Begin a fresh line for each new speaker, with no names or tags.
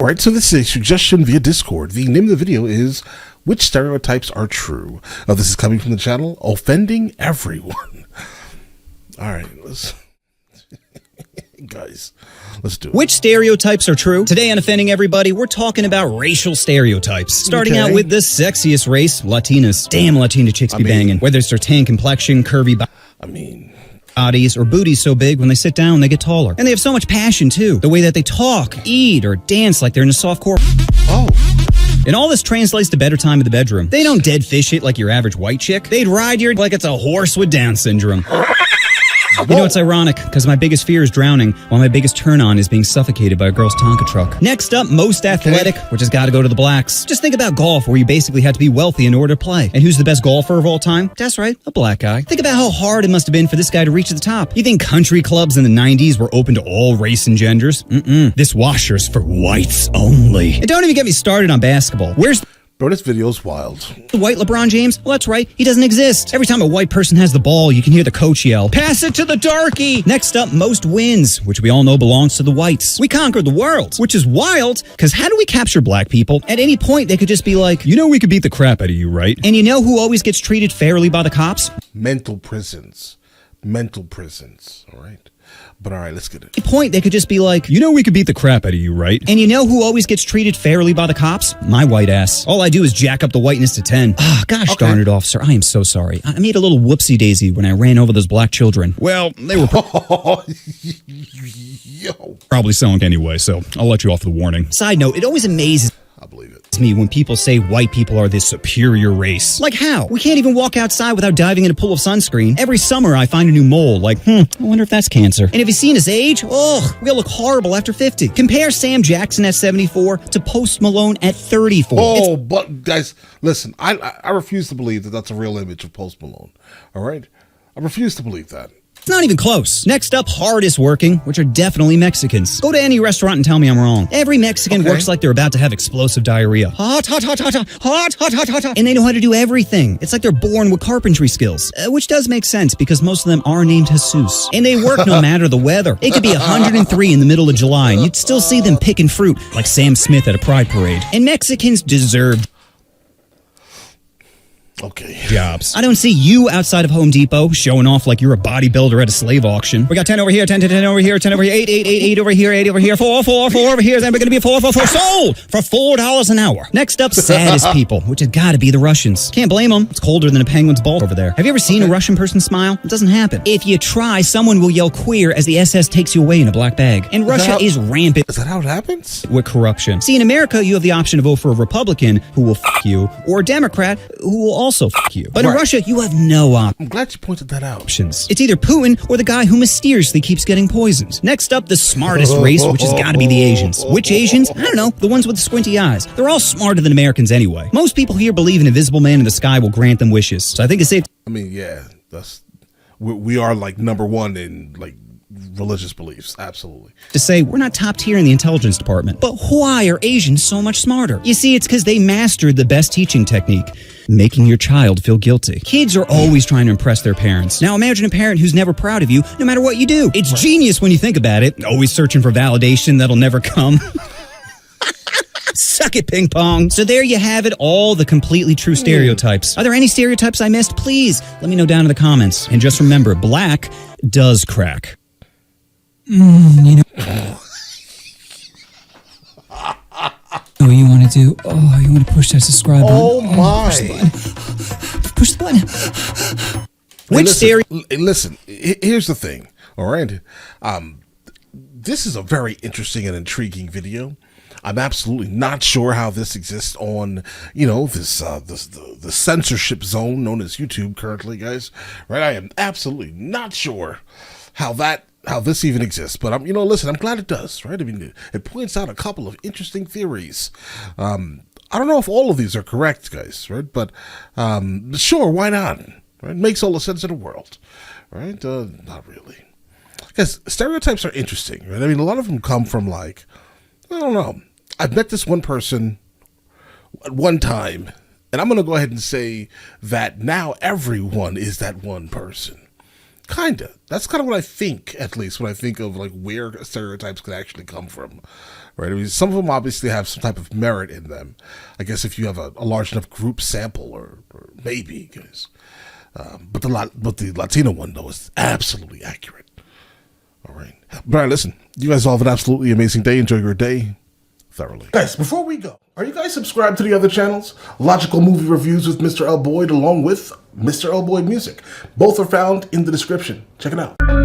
Alright, so this is a suggestion via Discord. The name of the video is Which Stereotypes Are True? This is coming from the channel Offending Everyone. Alright, let's... Guys, let's do it.
Which stereotypes are true? Today on Offending Everybody, we're talking about racial stereotypes. Starting out with the sexiest race, Latinas. Damn, Latina chicks be banging. Whether it's their tan complexion, curvy bodies, or booties so big when they sit down they get taller. And they have so much passion too. The way that they talk, eat, or dance like they're in a softcore. And all this translates to better time in the bedroom. They don't dead fish it like your average white chick. They'd ride your like it's a horse with Down syndrome. You know, it's ironic, because my biggest fear is drowning, while my biggest turn-on is being suffocated by a girl's Tonka truck. Next up, most athletic, which has got to go to the blacks. Just think about golf, where you basically had to be wealthy in order to play. And who's the best golfer of all time? That's right, a black guy. Think about how hard it must have been for this guy to reach the top. You think country clubs in the 90s were open to all race and genders? This washer's for whites only. And don't even get me started on basketball. Where's...
Bro, this video's wild.
The white LeBron James? Well, that's right. He doesn't exist. Every time a white person has the ball, you can hear the coach yell, "Pass it to the darkie!" Next up, most wins, which we all know belongs to the whites. We conquered the world, which is wild, because how do we capture black people? At any point, they could just be like, you know we could beat the crap out of you, right? And you know who always gets treated fairly by the cops?
Mental prisons. Mental prisons, all right? But all right, let's get it.
At any point, they could just be like, you know we could beat the crap out of you, right? And you know who always gets treated fairly by the cops? My white ass. All I do is jack up the whiteness to 10. Ah, gosh darn it, officer. I am so sorry. I made a little whoopsie-daisy when I ran over those black children. Well, they were probably selling anyway, so I'll let you off the warning. Side note, it always amazes
I believe it.
me when people say white people are this superior race. Like how? We can't even walk outside without diving in a pool of sunscreen. Every summer I find a new mole, like, I wonder if that's cancer. And have you seen his age? Ugh, we all look horrible after 50. Compare Sam Jackson at 74 to Post Malone at 34.
Oh, but guys, listen, I refuse to believe that that's a real image of Post Malone, all right? I refuse to believe that.
It's not even close. Next up, hardest working, which are definitely Mexicans. Go to any restaurant and tell me I'm wrong. Every Mexican works like they're about to have explosive diarrhea. Hot, hot, hot, hot, hot, hot, hot, hot, hot, hot. And they know how to do everything. It's like they're born with carpentry skills, which does make sense because most of them are named Jesus. And they work no matter the weather. It could be 103 in the middle of July, and you'd still see them picking fruit like Sam Smith at a pride parade. And Mexicans deserve jobs. I don't see you outside of Home Depot showing off like you're a bodybuilder at a slave auction. We got 10 over here, 10 over here, 10 over here, 8 over here, 8 over here, 4 over here, then we're gonna be 4 sold for $4 an hour. Next up, saddest people, which has gotta be the Russians. Can't blame them. It's colder than a penguin's ball over there. Have you ever seen a Russian person smile? It doesn't happen. If you try, someone will yell queer as the SS takes you away in a black bag. And Russia is rampant.
Is that how it happens?
With corruption. See, in America, you have the option to vote for a Republican who will f*** you, or a Democrat who will also f*** you. But in Russia, you have no options.
I'm glad you pointed that out.
It's either Putin or the guy who mysteriously keeps getting poisoned. Next up, the smartest race, which has got to be the Asians. Which Asians? I don't know. The ones with the squinty eyes. They're all smarter than Americans anyway. Most people here believe an invisible man in the sky will grant them wishes. So I think it's safe.
I mean, yeah, we are like number one in like religious beliefs. Absolutely.
To say we're not top tier in the intelligence department. But why are Asians so much smarter? You see, it's because they mastered the best teaching technique. Making your child feel guilty. Kids are always trying to impress their parents. Now imagine a parent who's never proud of you, no matter what you do. It's genius when you think about it. Always searching for validation that'll never come. Suck it, ping pong. So there you have it, all the completely true stereotypes. Are there any stereotypes I missed? Please let me know down in the comments. And just remember, black does crack. You know. Oh, you want to do? Oh, you want to push that subscribe button?
Oh my!
Push the button. Which
listen, here's the thing. All right, this is a very interesting and intriguing video. I'm absolutely not sure how this exists on, you know, the censorship zone known as YouTube currently, guys. Right? I am absolutely not sure how this even exists, but I'm glad it does, right? I mean, it points out a couple of interesting theories. I don't know if all of these are correct, guys, right? But sure, why not? Right? It makes all the sense in the world, right? Not really. Because stereotypes are interesting, right? I mean, a lot of them come from like, I don't know. I've met this one person at one time, and I'm going to go ahead and say that now everyone is that one person. Kinda. That's kind of what I think, at least, when I think of like where stereotypes could actually come from, right? I mean, some of them obviously have some type of merit in them. I guess if you have a large enough group sample, or maybe, guys. But the Latino one though is absolutely accurate. All right, Brian. Listen, you guys all have an absolutely amazing day. Enjoy your day thoroughly, guys. Before we go, are you guys subscribed to the other channels? Logical Movie Reviews with Mr. L. Boyd, along with Mr. L. Boyd Music. Both are found in the description. Check it out.